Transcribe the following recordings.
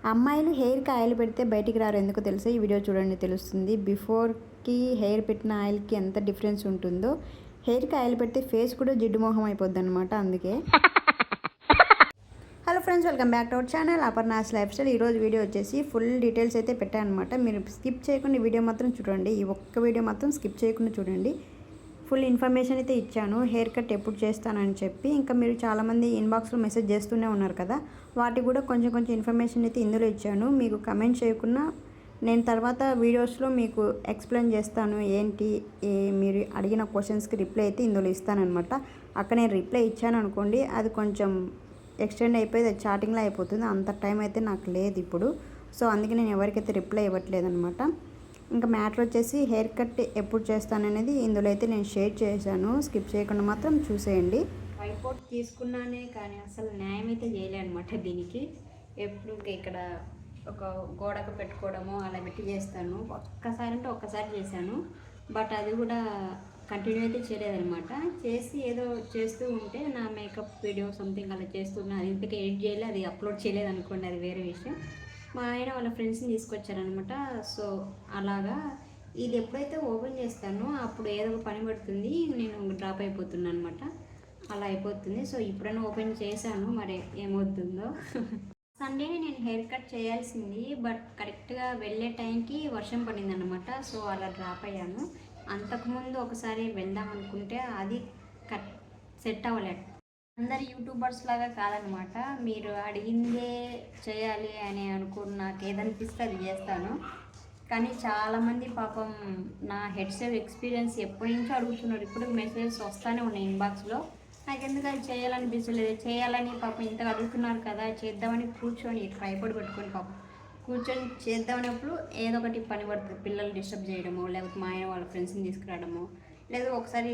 అమ్మాయిలు హెయిర్కి ఆయిల్ పెడితే బయటికి రారు ఎందుకో తెలుసా? ఈ వీడియో చూడండి తెలుస్తుంది. బిఫోర్కి హెయిర్ పెట్టిన ఆయిల్కి ఎంత డిఫరెన్స్ ఉంటుందో. హెయిర్కి ఆయిల్ పెడితే ఫేస్ కూడా జిడ్డు మొహం అయిపోద్ది అనమాట. అందుకే hello friends, welcome back to our channel Aparna's life style. ఈరోజు వీడియో వచ్చేసి ఫుల్ డీటెయిల్స్ అయితే పెట్టాను అనమాట. మీరు స్కిప్ చేయకుండా వీడియో మాత్రం చూడండి. ఈ ఒక్క వీడియో మాత్రం స్కిప్ చేయకుండా చూడండి. ఫుల్ ఇన్ఫర్మేషన్ అయితే ఇచ్చాను, హెయిర్ కట్ ఎప్పుడు చేస్తానని చెప్పి. ఇంకా మీరు చాలామంది ఇన్బాక్స్లో మెసేజ్ చేస్తూనే ఉన్నారు కదా, వాటికి కూడా కొంచెం ఇన్ఫర్మేషన్ అయితే ఇందులో ఇచ్చాను. మీకు కమెంట్ చేయకుండా నేను తర్వాత వీడియోస్లో మీకు ఎక్స్ప్లెయిన్ చేస్తాను. ఏంటి మీరు అడిగిన క్వశ్చన్స్కి రిప్లై అయితే ఇందులో ఇస్తానన్నమాట. అక్కడ నేను రిప్లై ఇచ్చాను అనుకోండి, అది కొంచెం ఎక్స్టెండ్ అయిపోయి అది చాటింగ్లో అయిపోతుంది. అంత టైం అయితే నాకు లేదు ఇప్పుడు. సో అందుకే నేను ఎవరికైతే రిప్లై ఇవ్వట్లేదు అనమాట. ఇంకా మ్యాటర్ వచ్చేసి హెయిర్ కట్ ఎప్పుడు చేస్తాననేది ఇందులో అయితే నేను షేర్ చేశాను. స్కిప్ చేయకుండా మాత్రం చూసేయండి. ట్రైపాడ్ తీసుకున్నానే కానీ అసలు న్యాయం అయితే చేయలే అనమాట దీనికి. ఎప్పుడు ఇక్కడ ఒక గోడకు పెట్టుకోవడము అలా పెట్టి చేస్తాను. ఒక్కసారి అంటే ఒక్కసారి చేశాను, బట్ అది కూడా కంటిన్యూ అయితే చేయలేదనమాట. చేసి ఏదో చేస్తూ ఉంటే నా మేకప్ వీడియో సంథింగ్ అలా చేస్తున్నా, అది ఇంతకీ ఎడిట్ చేయలేదు, అది అప్లోడ్ చేయలేదు అనుకోండి, అది వేరే విషయం. మా ఆయన వాళ్ళ ఫ్రెండ్స్ని తీసుకొచ్చారనమాట. సో అలాగా ఇది ఎప్పుడైతే ఓపెన్ చేస్తానో అప్పుడు ఏదో ఒక పని పడుతుంది, నేను డ్రాప్ అయిపోతున్నాను అనమాట. అలా అయిపోతుంది. సో ఇప్పుడైనా ఓపెన్ చేశాను, మరి ఏమవుతుందో. సండేనే నేను హెయిర్ కట్ చేయాల్సింది, బట్ కరెక్ట్గా వెళ్ళే టైంకి వర్షం పడింది అనమాట. సో అలా డ్రాప్ అయ్యాను. అంతకుముందు ఒకసారి వెళ్దాం అనుకుంటే అది సెట్ అవ్వలేదు. అందరు యూట్యూబర్స్ లాగా కాదనమాట. మీరు అడిగిందే చేయాలి అని నాకు ఏదనిపిస్తే అది చేస్తాను. కానీ చాలామంది పాపం నా హెడ్ సేవ్ ఎక్స్పీరియన్స్ ఎప్పటి నుంచో అడుగుతున్నారు. ఇప్పుడు మెసేజెస్ వస్తూనే ఉన్నాయి ఇన్బాక్స్లో. నాకు ఎందుకు అది చేయాలనిపించలేదు. చేయాలని పాపం ఇంతగా అడుగుతున్నారు కదా, చేద్దామని కూర్చొని ట్రైపాడ్ పెట్టుకొని పాపం కూర్చొని చేద్దామన్నప్పుడు ఏదో ఒకటి పని పడుతుంది. పిల్లలు డిస్టర్బ్ చేయడమో, లేకపోతే మా ఆయన వాళ్ళ ఫ్రెండ్స్ని తీసుకురావడమో, లేదా ఒకసారి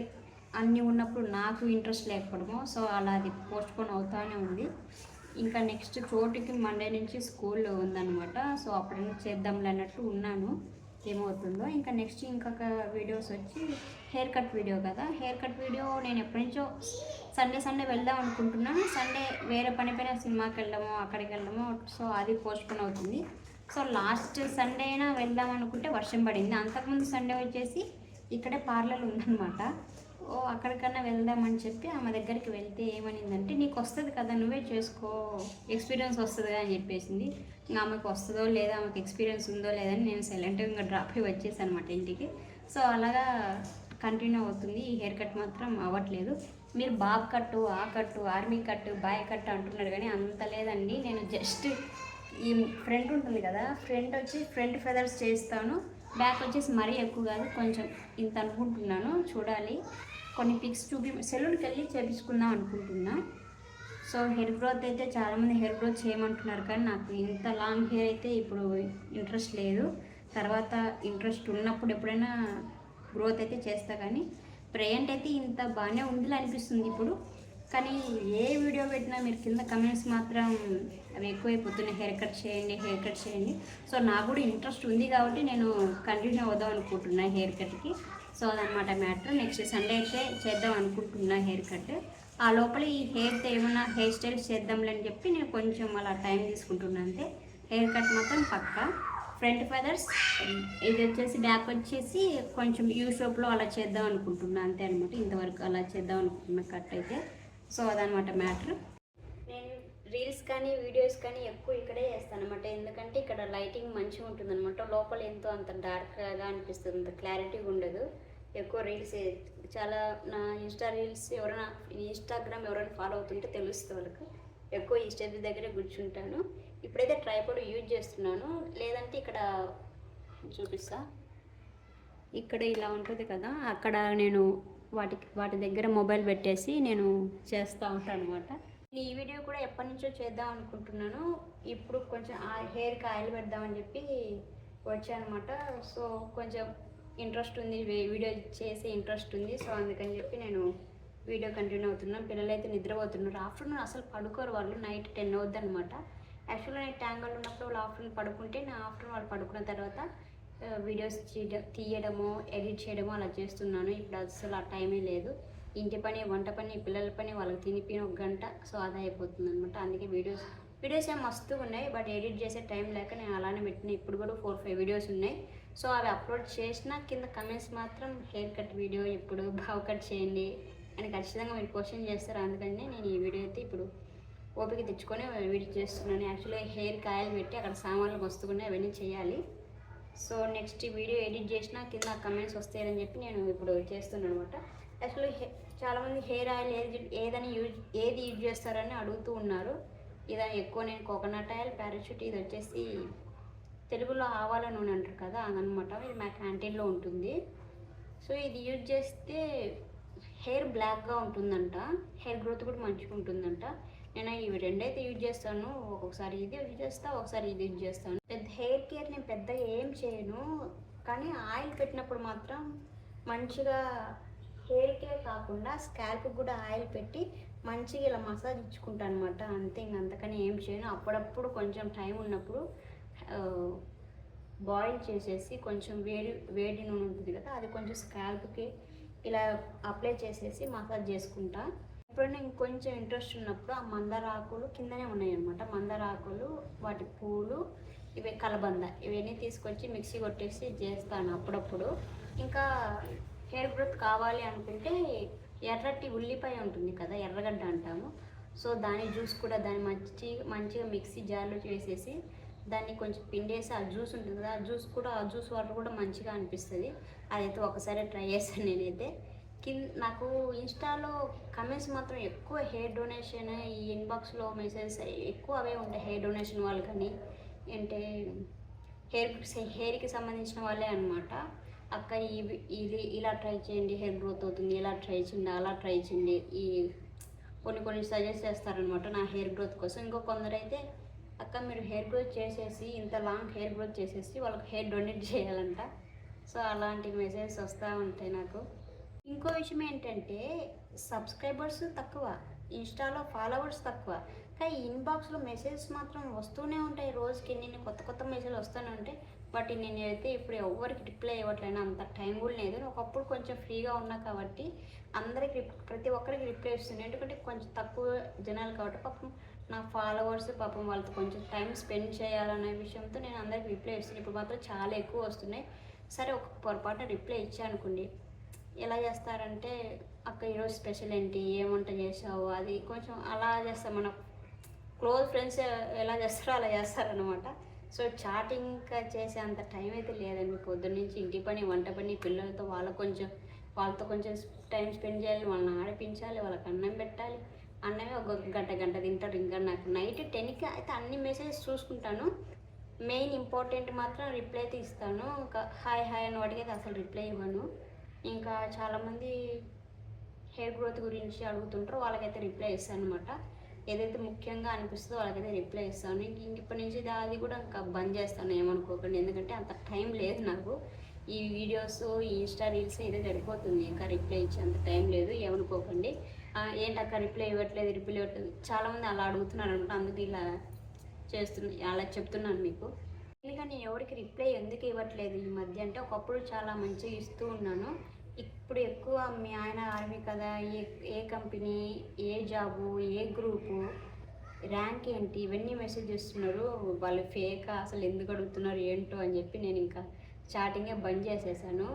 అన్నీ ఉన్నప్పుడు నాకు ఇంట్రెస్ట్ లేకపోవడమో. సో అలా అది పోస్ట్పోన్ అవుతూనే ఉంది. ఇంకా నెక్స్ట్ చోటుకి మండే నుంచి స్కూల్ ఉందన్నమాట. సో అప్పుడైనా చేద్దాంలే అన్నట్టు ఉన్నాను. ఏమవుతుందో. ఇంకా నెక్స్ట్ ఇంకొక వీడియోస్ వచ్చి హెయిర్ కట్ వీడియో కదా. హెయిర్ కట్ వీడియో నేను ఎప్పటి నుంచో సండే వెళ్దాం అనుకుంటున్నాను. సండే వేరే పని పైన సినిమాకి వెళ్ళడమో అక్కడికి వెళ్ళడమో, సో అది పోస్ట్పోన్ అవుతుంది. సో లాస్ట్ సండే అయినా వెళ్దాం అనుకుంటే వర్షం పడింది. అంతకుముందు సండే వచ్చేసి ఇక్కడే పార్లర్ ఉందన్నమాట. అక్కడికన్నా వెళ్దామని చెప్పి ఆమె దగ్గరికి వెళ్తే ఏమనిందంటే, నీకు వస్తుంది కదా, నువ్వే చేసుకో, ఎక్స్పీరియన్స్ వస్తుంది అని చెప్పేసింది. ఇంకా ఆమెకు వస్తుందో లేదా, ఆమెకు ఎక్స్పీరియన్స్ ఉందో లేదని నేను సైలెంట్గా ఇంకా డ్రాప్ అయి వచ్చేసాను అనమాట ఇంటికి. సో అలాగా కంటిన్యూ అవుతుంది. ఈ హెయిర్ కట్ మాత్రం అవ్వట్లేదు. మీరు బాబ్ కట్టు, ఆ కట్టు, ఆర్మీ కట్టు, బాయ్ కట్టు అంటున్నారు, కానీ అంత లేదండి. నేను జస్ట్ ఈ ఫ్రంట్ ఉంటుంది కదా, ఫ్రంట్ ఫెదర్స్ చేస్తాను. బ్యాక్ వచ్చేసి మరీ ఎక్కువ కాదు, కొంచెం ఇంత అనుకుంటున్నాను. చూడాలి, కొన్ని పిక్స్ సెలూన్కి వెళ్ళి చేపించుకుందాం అనుకుంటున్నా. సో హెయిర్ గ్రోత్ అయితే చాలామంది హెయిర్ గ్రోత్ చేయమంటున్నారు, కానీ నాకు ఇంత లాంగ్ హెయిర్ అయితే ఇప్పుడు ఇంట్రెస్ట్ లేదు. తర్వాత ఇంట్రెస్ట్ ఉన్నప్పుడు ఎప్పుడైనా గ్రోత్ అయితే చేస్తా, కానీ ప్రెజెంట్ అయితే ఇంత బాగానే ఉందిలే అనిపిస్తుంది ఇప్పుడు. కానీ ఏ వీడియో పెట్టినా మీరు కింద కమెంట్స్ మాత్రం అవి ఎక్కువైపోతున్నాయి, హెయిర్ కట్ చేయండి. సో నాకు కూడా ఇంట్రెస్ట్ ఉంది కాబట్టి నేను కంటిన్యూ అవుదాం అనుకుంటున్నా హెయిర్ కట్కి. సో అదనమాట మ్యాటర్. నెక్స్ట్ సండే అయితే చేద్దాం అనుకుంటున్నా హెయిర్ కట్. ఆ లోపల ఈ హెయిర్తో ఏమైనా హెయిర్ స్టైల్స్ చేద్దాంలే అని చెప్పి నేను కొంచెం అలా టైం తీసుకుంటున్నాను అంతే. హెయిర్ కట్ మాత్రం పక్కా. ఫ్రంట్ ఫెదర్స్, ఇది వచ్చేసి బ్యాక్ వచ్చేసి కొంచెం యూ షేప్లో అలా చేద్దాం అనుకుంటున్నా అంతే అనమాట. ఇంతవరకు అలా చేద్దాం అనుకుంటున్నా కట్ అయితే. సో అదనమాట మ్యాటర్. నేను రీల్స్ కానీ వీడియోస్ కానీ ఎక్కువ ఇక్కడే చేస్తాను అనమాట. ఎందుకంటే ఇక్కడ లైటింగ్ మంచిగా ఉంటుంది అనమాట. లోపల ఎంతో అంత డార్క్గా అనిపిస్తుంది, అంత క్లారిటీగా ఉండదు. ఎక్కువ రీల్స్ చాలా నా ఇన్స్టాగ్రామ్ ఎవరైనా ఫాలో అవుతుంటే తెలుస్తుంది వాళ్ళకి. ఎక్కువ ఈ స్టెప్ దగ్గరే కూర్చుంటాను. ఇప్పుడైతే ట్రైపాడ్ యూజ్ చేస్తున్నాను, లేదంటే ఇక్కడ చూపిస్తా. ఇక్కడ ఇలా ఉంటుంది కదా, అక్కడ నేను వాటి దగ్గర మొబైల్ పెట్టేసి నేను చేస్తూ ఉంటాను అనమాట. ఈ వీడియో కూడా ఎప్పటి నుంచో చేద్దాం అనుకుంటున్నాను. ఇప్పుడు కొంచెం హెయిర్కి ఆయిల్ పెడదామని చెప్పి వచ్చానమాట. సో కొంచెం ఇంట్రెస్ట్ ఉంది, వీడియో చేసే ఇంట్రెస్ట్ ఉంది. సో అందుకని చెప్పి నేను వీడియో కంటిన్యూ అవుతున్నాను. పిల్లలు అయితే నిద్రపోతున్నారు. ఆఫ్టర్నూన్ అసలు పడుకోరు వాళ్ళు, నైట్ 10 అవుద్ది అనమాట. యాక్చువల్గా నేను ట్యాంగల్ ఉన్నప్పుడు వాళ్ళు ఆఫ్టర్నూన్ పడుకుంటే, నా ఆఫ్టర్నూన్ వాళ్ళు పడుకున్న తర్వాత వీడియోస్ తీయడము, ఎడిట్ చేయడము అలా చేస్తున్నాను. ఇప్పుడు అసలు ఆ టైమే లేదు. ఇంటి పని, వంట పని, పిల్లల పని, వాళ్ళకి తినిపిన 1 గంట, సో అదే అయిపోతుంది అనమాట. అందుకే వీడియోస్ వీడియోస్ ఏం మస్తుగా ఉన్నాయి, బట్ ఎడిట్ చేసే టైం లేక నేను అలానే పెట్టిన. ఇప్పుడు కూడా 4-5 వీడియోస్ ఉన్నాయి. సో అవి అప్లోడ్ చేసిన కింద కమెంట్స్ మాత్రం హెయిర్ కట్ వీడియో ఎప్పుడు బావ్ కట్ చేయండి అని ఖచ్చితంగా మీరు క్వశ్చన్ చేస్తారు. అందుకని నేను ఈ వీడియో అయితే ఇప్పుడు ఓపిక తెచ్చుకొని వీడియో చేస్తున్నాను. యాక్చువల్లీ హెయిర్ కాయలు పెట్టి అక్కడ సామాన్లు వస్తున్నాయి, అవన్నీ చేయాలి. సో నెక్స్ట్ వీడియో ఎడిట్ చేసినా కింద కమెంట్స్ వస్తాయని చెప్పి నేను ఇప్పుడు చేస్తున్నాను అనమాట. యాక్చువల్లీ చాలామంది హెయిర్ ఆయిల్ ఏది యూజ్ చేస్తారని అడుగుతూ ఉన్నారు. ఇదని ఎక్కువ నేను కోకోనట్ ఆయిల్, పారాషూట్, ఇది వచ్చేసి తెలుగులో ఆవాల నూనె అంటారు కదా అదనమాట. ఇది మా క్యాంటీన్లో ఉంటుంది. సో ఇది యూజ్ చేస్తే హెయిర్ బ్లాక్గా ఉంటుందంట, హెయిర్ గ్రోత్ కూడా మంచిగా ఉంటుందంట. నేను ఇవి రెండైతే యూజ్ చేస్తాను. ఒక్కొక్కసారి ఇది యూజ్ చేస్తాను, ఒకసారి ఇది యూజ్ చేస్తాను. పెద్ద హెయిర్ కేర్ నేను పెద్దగా ఏం చేయను, కానీ ఆయిల్ పెట్టినప్పుడు మాత్రం మంచిగా హెయిర్కే కాకుండా స్కాల్ప్కి కూడా ఆయిల్ పెట్టి మంచిగా ఇలా మసాజ్ ఇచ్చుకుంటాను అనమాట. అంతే, అంతకని ఏం చేయను. అప్పుడప్పుడు కొంచెం టైం ఉన్నప్పుడు బాయిల్ చేసేసి కొంచెం వేడి నూనె ఉంటుంది కదా, అది కొంచెం స్కాల్ప్కి ఇలా అప్లై చేసేసి మసాజ్ చేసుకుంటా. ఎప్పుడైనా ఇంకొంచెం ఇంట్రెస్ట్ ఉన్నప్పుడు ఆ మందార ఆకులు కిందనే ఉన్నాయన్నమాట. మందార ఆకులు, వాటి పూలు, ఇవి కలబంద, ఇవన్నీ తీసుకొచ్చి మిక్సీ కొట్టేసి చేస్తాను అప్పుడప్పుడు. ఇంకా హెయిర్ గ్రోత్ కావాలి అనుకుంటే ఎర్రటి ఉల్లిపాయ ఉంటుంది కదా, ఎర్రగడ్డ అంటాము. సో దాని జ్యూస్ కూడా దాన్ని మంచిగా మిక్సీ జార్లో చేసేసి దాన్ని కొంచెం పిండేసి ఆ జ్యూస్ ఉంటుంది కదా, ఆ జ్యూస్ వాటర్ కూడా మంచిగా అనిపిస్తుంది. అదైతే ఒకసారి ట్రై చేస్తాను నేనైతే. నాకు ఇన్స్టాలో కమెంట్స్ మాత్రం ఎక్కువ హెయిర్ డొనేషన్, ఈ ఇన్బాక్స్లో మెసేజెస్ ఎక్కువ అవే ఉంటాయి. హెయిర్ డొనేషన్ వాళ్ళు కానీ అంటే హెయిర్కి సంబంధించిన వాళ్ళే అనమాట. అక్క ఇది ఇలా ట్రై చేయండి, హెయిర్ గ్రోత్ అవుతుంది, ఇలా ట్రై చేయండి, అలా ట్రై చేయండి, ఈ కొన్ని సజెస్ట్ చేస్తారనమాట నా హెయిర్ గ్రోత్ కోసం. ఇంకో కొందరైతే అక్క మీరు హెయిర్ గ్రోత్ చేసేసి, ఇంత లాంగ్ హెయిర్ గ్రోత్ చేసేసి వాళ్ళకి హెయిర్ డొనేట్ చేయాలంట. సో అలాంటి మెసేజెస్ వస్తూ ఉంటాయి నాకు. ఇంకో విషయం ఏంటంటే సబ్స్క్రైబర్స్ తక్కువ, ఇన్స్టాలో ఫాలోవర్స్ తక్కువ, కానీ ఇన్బాక్స్లో మెసేజెస్ మాత్రం వస్తూనే ఉంటాయి. రోజుకి ఎన్ని కొత్త మెసేజ్లు వస్తూనే ఉంటాయి. బట్ నేనైతే ఇప్పుడు ఎవరికి రిప్లై ఇవ్వట్లేను, అంత టైం కూడా లేదు. ఒకప్పుడు కొంచెం ఫ్రీగా ఉన్నా కాబట్టి ప్రతి ఒక్కరికి రిప్లై ఇస్తున్నాను. ఎందుకంటే కొంచెం తక్కువ జనాలు కాబట్టి పాపం నా ఫాలోవర్స్ పాపం వాళ్ళతో కొంచెం టైం స్పెండ్ చేయాలనే విషయంతో నేను అందరికి రిప్లై ఇస్తున్నాను. ఇప్పుడు మాత్రం చాలా ఎక్కువ వస్తున్నాయి. సరే ఒక పొరపాటున రిప్లై ఇచ్చాను అనుకోండి, ఎలా చేస్తారంటే అక్క ఈరోజు స్పెషల్ ఏంటి, ఏం వంట చేసావు, అది కొంచెం అలా చేస్తాం. మన క్లోజ్ ఫ్రెండ్స్ ఎలా చేస్తారో అలా చేస్తారనమాట. సో చాటింగ్ చేసే అంత టైం అయితే లేదండి. పొద్దున్న నుంచి ఇంటి పని, వంట పని, పిల్లలతో వాళ్ళతో కొంచెం టైం స్పెండ్ చేయాలి, వాళ్ళని ఆడిపించాలి, వాళ్ళకి అన్నం పెట్టాలి. అన్నమే ఒక గంట తింటారు. ఇంకా నాకు నైట్ 10కి అయితే అన్ని మెసేజెస్ చూసుకుంటాను. మెయిన్ ఇంపార్టెంట్ మాత్రం రిప్లై అయితే ఇస్తాను. ఇంకా హాయ్ అని వాటికి అయితే అసలు రిప్లై ఇవ్వను. ఇంకా చాలామంది హెయిర్ గ్రోత్ గురించి అడుగుతుంటారో వాళ్ళకైతే రిప్లై ఇస్తాను అనమాట. ఏదైతే ముఖ్యంగా అనిపిస్తుందో వాళ్ళకైతే రిప్లై ఇస్తాను. ఇప్పటి నుంచి అది కూడా ఇంకా బంద్ చేస్తాను, ఏమనుకోకండి. ఎందుకంటే అంత టైం లేదు నాకు. ఈ వీడియోస్, ఈ ఇన్స్టా రీల్స్ ఇదే సరిపోతుంది. ఇంకా రిప్లై ఇచ్చే అంత టైం లేదు, ఏమనుకోకండి. ఏంటక్క రిప్లై ఇవ్వట్లేదు చాలామంది అలా అడుగుతున్నారు అనమాట. అందుకు ఇలా అలా చెప్తున్నాను మీకు. ఎందుకంటే నేను ఎవరికి రిప్లై ఎందుకు ఇవ్వట్లేదు ఈ మధ్య అంటే, ఒకప్పుడు చాలా మంచిగా ఇస్తూ ఉన్నాను. ఇప్పుడు ఎక్కువ మీ ఆయన ఆర్మీ కదా, ఏ కంపెనీ, ఏ జాబు, ఏ గ్రూపు, ర్యాంక్ ఏంటి, ఇవన్నీ మెసేజ్ చేస్తున్నారు. వాళ్ళు ఫేక్, అసలు ఎందుకు అడుగుతున్నారు ఏంటో అని చెప్పి నేను ఇంకా చాటింగే బంద్ చేసేసాను.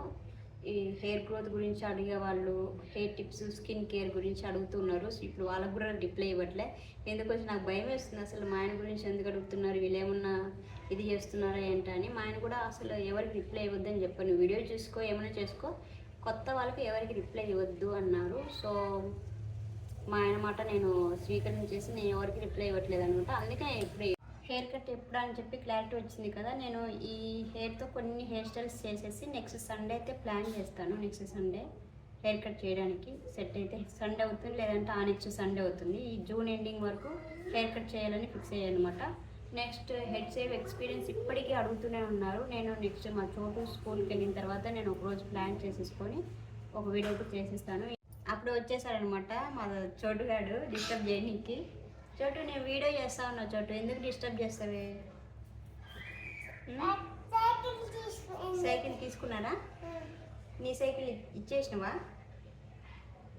ఈ హెయిర్ గ్రోత్ గురించి అడిగే వాళ్ళు, హెయిర్ టిప్స్, స్కిన్ కేర్ గురించి అడుగుతున్నారు. సో ఇప్పుడు వాళ్ళకు కూడా రిప్లై ఇవ్వట్లే. ఎందుకొచ్చి నాకు భయం వేస్తుంది, అసలు మా ఆయన గురించి ఎందుకు అడుగుతున్నారు, వీళ్ళు ఏమన్నా ఇది చేస్తున్నారా ఏంటని. మా ఆయన కూడా అసలు ఎవరికి రిప్లై ఇవ్వద్దని చెప్పాను, వీడియో చూసుకో, ఏమైనా చేసుకో, కొత్త వాళ్ళకి ఎవరికి రిప్లై ఇవ్వద్దు అన్నారు. సో మా ఆయన మాట నేను స్వీకరించేసి నేను ఎవరికి రిప్లై ఇవ్వట్లేదు అనమాట. అందుకే ఇప్పుడు హెయిర్ కట్ ఎప్పుడు అని చెప్పి క్లారిటీ వచ్చింది కదా. నేను ఈ హెయిర్తో కొన్ని హెయిర్ స్టైల్స్ చేసేసి నెక్స్ట్ సండే అయితే ప్లాన్ చేస్తాను. నెక్స్ట్ సండే హెయిర్ కట్ చేయడానికి సెట్ అయితే సండే అవుతుంది, లేదంటే నెక్స్ట్ సండే అవుతుంది. ఈ జూన్ ఎండింగ్ వరకు హెయిర్ కట్ చేయాలని ఫిక్స్ అయ్యాయి అనమాట. నెక్స్ట్ హెడ్ సేవ్ ఎక్స్పీరియన్స్ ఇప్పటికీ అడుగుతూనే ఉన్నారు. నేను నెక్స్ట్ మా చోటు స్కూల్కి వెళ్ళిన తర్వాత నేను ఒకరోజు ప్లాన్ చేసేసుకొని ఒక వీడియో కూడా చేసేస్తాను. అప్పుడు వచ్చేసాడనమాట మా చోటుగాడు డిస్టర్బ్ చేయడానికి. చోటు నేను వీడియో చేస్తా ఉన్నా, చోటు ఎందుకు డిస్టర్బ్ చేస్తావే? సైకిల్ తీసుకున్నారా? నీ సైకిల్ ఇచ్చేసినవా?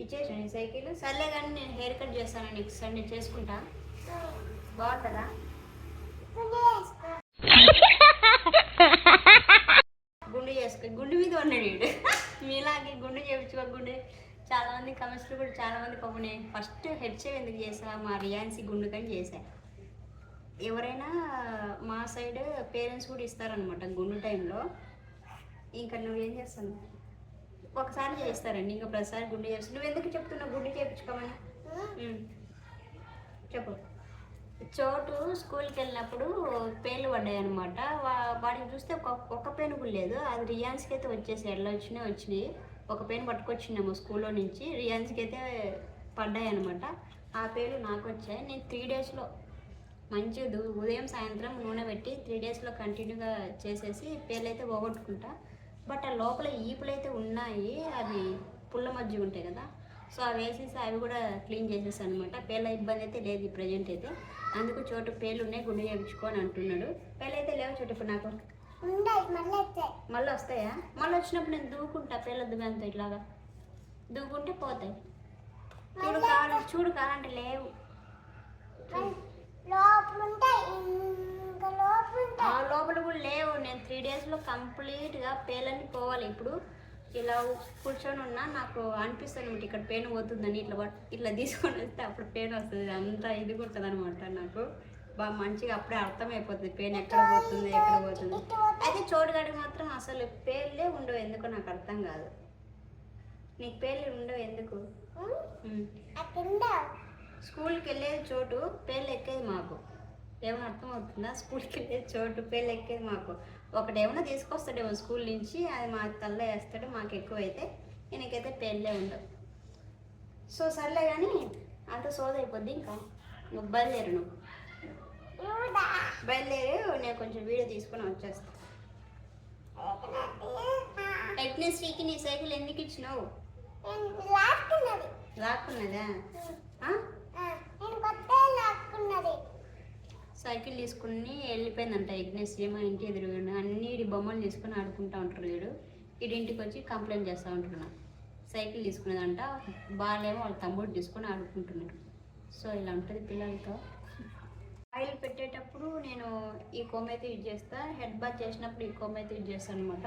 ఇచ్చేసిన నీ సైకిల్? సర్లే కానీ నేను హెయిర్ కట్ చేస్తాను నెక్స్ట్ సండే, చేసుకుంటా. బాగుంటుందా? గుండు చేసుకో, గుండు మీద ఉన్నాడు వీడు. మీలాగే గుండు చేయించుకో, గుండు. చాలామంది కమెంట్స్లో కూడా చాలామంది పాపం నేను ఫస్ట్ హెడ్ షేవ్ ఎందుకు చేసా, మా రియాన్సీ గుండు కానీ చేశా. ఎవరైనా మా సైడ్ పేరెంట్స్ కూడా ఇస్తారనమాట గుండు టైంలో. ఇంకా నువ్వేం చేస్తాను, ఒకసారి చేస్తారండి, ఇంకా ప్రతిసారి గుండు చేస్తాను. నువ్వు ఎందుకు చెప్తున్నావు గుండు చేయించుకోమని? చెప్పు. చోటు స్కూల్కి వెళ్ళినప్పుడు పేర్లు పడ్డాయి అనమాట. వాడిని చూస్తే ఒక్క పెయిన్ కూడా లేదు. అది రియాన్స్కి అయితే వచ్చేసి ఎట్లా వచ్చినాయి. ఒక పెయిన్ పట్టుకొచ్చినాము స్కూల్లో నుంచి, రియాన్స్కి అయితే పడ్డాయి అనమాట. ఆ పేర్లు నాకు వచ్చాయి. నేను 3 డేస్లో మంచిగా ఉదయం సాయంత్రం నూనె పెట్టి 3 డేస్లో కంటిన్యూగా చేసేసి పేర్లు అయితే పోగొట్టుకుంటా. బట్ ఆ లోపల ఈపులు అయితే ఉన్నాయి, అవి పుల్ల మజ్జిగ ఉంటాయి కదా, సో అవి వేసేసి అవి కూడా క్లీన్ చేసేసాను అనమాట. పేర్ల ఇబ్బంది అయితే లేదు ప్రజెంట్ అయితే. అందుకు చోటు పేర్లు ఉన్నాయి, గుండె చేయించుకో అని అంటున్నాడు. పేర్లు అయితే లేవు చోటు ఇప్పుడు నాకు. మళ్ళీ వస్తాయా? మళ్ళీ వచ్చినప్పుడు నేను దూకుంటా, పేర్ల దువ్వెంత ఇట్లాగా దూకుంటే పోతాయి. చూడు కావాలంటే లేవు, ఆ లోపల కూడా లేవు. నేను 3 డేస్లో కంప్లీట్గా పేర్లన్నీ పోవాలి. ఇప్పుడు ఇలా కూర్చొని ఉన్నా నాకు అనిపిస్తుంది అనమాట ఇక్కడ పెయిన్ పోతుందని. ఇట్లా తీసుకొని వస్తే అప్పుడు పెయిన్ వస్తుంది, అంతా ఇది ఉంటుంది అనమాట. నాకు బాగా మంచిగా అప్పుడే అర్థమైపోతుంది పెయిన్ ఎక్కడ పోతుంది ఎక్కడ పోతుంది. అయితే చోటుగాడికి మాత్రం అసలు పేర్లే ఉండవు, ఎందుకో నాకు అర్థం కాదు. నీకు పేర్లు ఉండవు ఎందుకు? స్కూల్కి వెళ్ళేది చోటు, పేర్లు ఎక్కేది మాకు. ఏమైనా అర్థం అవుతుందా? స్కూల్కి వెళ్ళేది చోటు, పేర్లు ఎక్కేది మాకు. ఒకటేమన్నా తీసుకొస్తాడేమో స్కూల్ నుంచి, అది మా తల్లో వేస్తాడు. మాకు ఎక్కువైతే ఈయనకైతే పేర్లే ఉండవు. సో సర్లే కానీ అంత సోదైపోద్ది. ఇంకా నువ్వు బయలుదేరు, నువ్వు బయలుదేరు. నేను కొంచెం వీడియో తీసుకొని వచ్చేస్తా. యజ్ఞశ్రీకి నీ సైకిల్ ఎందుకు ఇచ్చినావు? లాక్కున్నదా? సైకిల్ తీసుకుని వెళ్ళిపోయిందంట యజ్ఞశ్రీ. మా ఇంటి ఎదురుగా అన్ని బొమ్మలు తీసుకుని ఆడుకుంటూ ఉంటారు. వీడు ఇంటికి వచ్చి కంప్లైంట్ చేస్తూ ఉంటున్నా. సైకిల్ తీసుకునేదంట, బాగాలేమో వాళ్ళ తమ్ముడు తీసుకొని ఆడుకుంటున్నాడు. సో ఇలా ఉంటుంది పిల్లలతో. ఆయిల్ పెట్టేటప్పుడు నేను ఈ కోమ్ అయితే యూజ్ చేస్తా. హెడ్ బాత్ చేసినప్పుడు ఈ కోమ్ అయితే యూజ్ చేస్తాను అనమాట.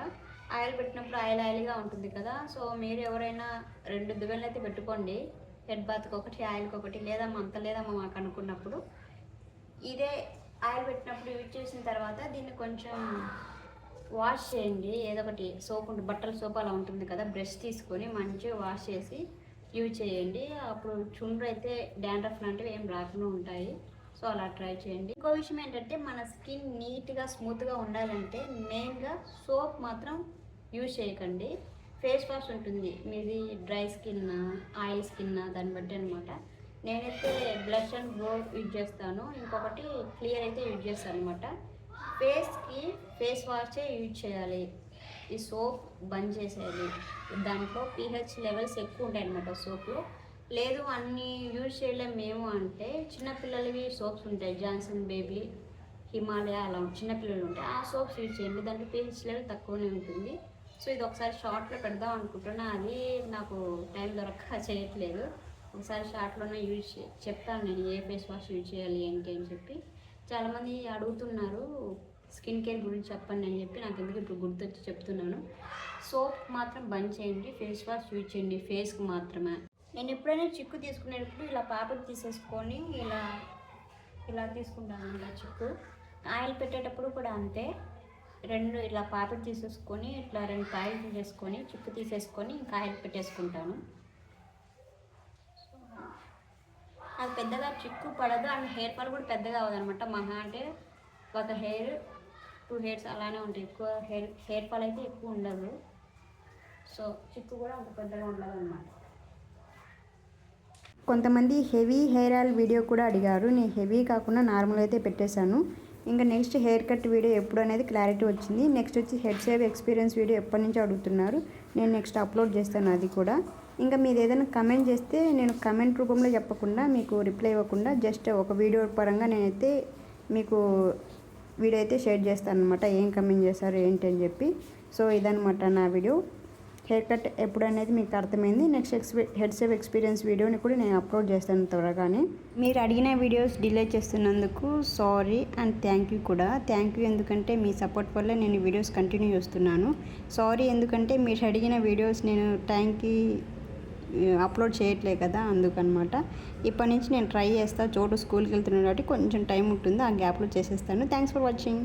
ఆయిల్ పెట్టినప్పుడు ఆయిల్గా ఉంటుంది కదా, సో మీరు ఎవరైనా 2 దువ్వెనలు అయితే పెట్టుకోండి. హెడ్ బాత్కి ఒకటి, ఆయిల్కి ఒకటి. లేదమ్మా అంత లేదమ్మా మాకు అనుకున్నప్పుడు ఇదే ఆయిల్ పెట్టినప్పుడు యూజ్ చేసిన తర్వాత దీన్ని కొంచెం వాష్ చేయండి. ఏదో ఒకటి సోప్ ఉంటుంది, బట్టల సోప్ అలా ఉంటుంది కదా, బ్రష్ తీసుకొని మంచిగా వాష్ చేసి యూజ్ చేయండి. అప్పుడు చుండ్రు అయితే డాండ్రఫ్ లాంటివి ఏం రాకుండా ఉంటాయి. సో అలా ట్రై చేయండి. ఇంకో విషయం ఏంటంటే మన స్కిన్ నీట్గా స్మూత్గా ఉండాలంటే మెయిన్గా సోప్ మాత్రం యూజ్ చేయకండి. ఫేస్ వాష్ ఉంటుంది, మీది డ్రై స్కిన్ ఆయిల్ స్కిన్ దాన్ని బట్టి అనమాట. నేనైతే బ్లష్ అండ్ గ్లో యూజ్ చేస్తాను, ఇంకొకటి క్లియర్ అయితే యూజ్ చేస్తాను అనమాట. ఫేస్కి ఫేస్ వాషే యూజ్ చేయాలి. ఈ సోప్ బంద్ చేసేయాలి. దాంట్లో pH లెవెల్స్ ఎక్కువ ఉంటాయి అనమాట సోప్లో. లేదు అన్నీ యూజ్ చేయలేం మేము అంటే చిన్నపిల్లలవి సోప్స్ ఉంటాయి, జాన్సన్ బేబీ, హిమాలయ, అలా చిన్నపిల్లలు ఉంటాయి. ఆ సోప్స్ యూజ్ చేయండి, దాంట్లో pH లెవెల్ తక్కువనే ఉంటుంది. సో ఇది ఒకసారి షార్ట్లో పెడదాం అనుకుంటున్నా, అది నాకు టైం దొరక్క చేయట్లేదు. ఒకసారి షార్ట్లోనే చెప్తాను నేను ఏ ఫేస్ వాష్ యూజ్ చేయాలి ఏంటి అని చెప్పి. చాలామంది అడుగుతున్నారు స్కిన్ కేర్ గురించి చెప్పండి అని చెప్పి, నాకు ఎందుకు ఇప్పుడు గుర్తొచ్చి చెప్తున్నాను. సోప్ మాత్రం బంద్ చేయండి, ఫేస్ వాష్ యూజ్ చేయండి ఫేస్కి మాత్రమే. నేను ఎప్పుడైనా చిక్కు తీసుకునేటప్పుడు ఇలా పాపకి తీసేసుకొని ఇలా తీసుకుంటాను. ఇలా చిక్కు ఆయిల్ పెట్టేటప్పుడు కూడా అంతే, 2 ఇలా పాపకి తీసేసుకొని ఇట్లా 2 కాయలు తీసేసుకొని చిక్కు తీసేసుకొని ఇంకా ఆయిల్ పెట్టేసుకుంటాను. నాకు పెద్దగా చిక్కు పడదు అండ్ హెయిర్ ఫాల్ కూడా పెద్దగా అవ్వదు అనమాట. మహా అంటే ఒక హెయిర్ 2 హెయిర్స్ అలానే ఉంటాయి, ఎక్కువ హెయిర్ ఫాల్ అయితే ఎక్కువ ఉండదు. సో చిక్కు కూడా అంత పెద్దగా ఉండదు అనమాట. కొంతమంది హెవీ హెయిర్ ఆయిల్ వీడియో కూడా అడిగారు. నేను హెవీ కాకుండా నార్మల్ అయితే పెట్టేశాను. ఇంకా నెక్స్ట్ హెయిర్ కట్ వీడియో ఎప్పుడు అనేది క్లారిటీ వచ్చింది. నెక్స్ట్ వచ్చి హెడ్ షేవ్ ఎక్స్పీరియన్స్ వీడియో ఎప్పటి నుంచి అడుగుతున్నారు, నేను నెక్స్ట్ అప్లోడ్ చేస్తాను అది కూడా. ఇంకా మీరు ఏదైనా కమెంట్ చేస్తే నేను కమెంట్ రూపంలో చెప్పకుండా మీకు రిప్లై ఇవ్వకుండా జస్ట్ ఒక వీడియో పరంగా నేనైతే మీకు వీడియో అయితే షేర్ చేస్తాను అనమాట, ఏం కమెంట్ చేశారు ఏంటి అని చెప్పి. సో ఇదనమాట నా వీడియో. హెయిర్ కట్ ఎప్పుడు అనేది మీకు అర్థమైంది. నెక్స్ట్ హెడ్ షేవ్ ఎక్స్పీరియన్స్ వీడియోని కూడా నేను అప్లోడ్ చేస్తాను త్వరగానే. మీరు అడిగిన వీడియోస్ డిలే చేస్తున్నందుకు సారీ అండ్ థ్యాంక్ యూ కూడా. థ్యాంక్ యూ ఎందుకంటే మీ సపోర్ట్ వల్ల నేను వీడియోస్ కంటిన్యూ చేస్తున్నాను. సారీ ఎందుకంటే మీరు అడిగిన వీడియోస్ నేను టైంకి అప్లోడ్ చేయట్లే కదా, అందుకనమాట. ఇప్పటి నుంచి నేను ట్రై చేస్తాను. చోటు స్కూల్కి వెళ్తున్నాను కాబట్టి కొంచెం టైం ఉంటుంది, ఆ గ్యాప్లో చేసేస్తాను. Thanks for watching.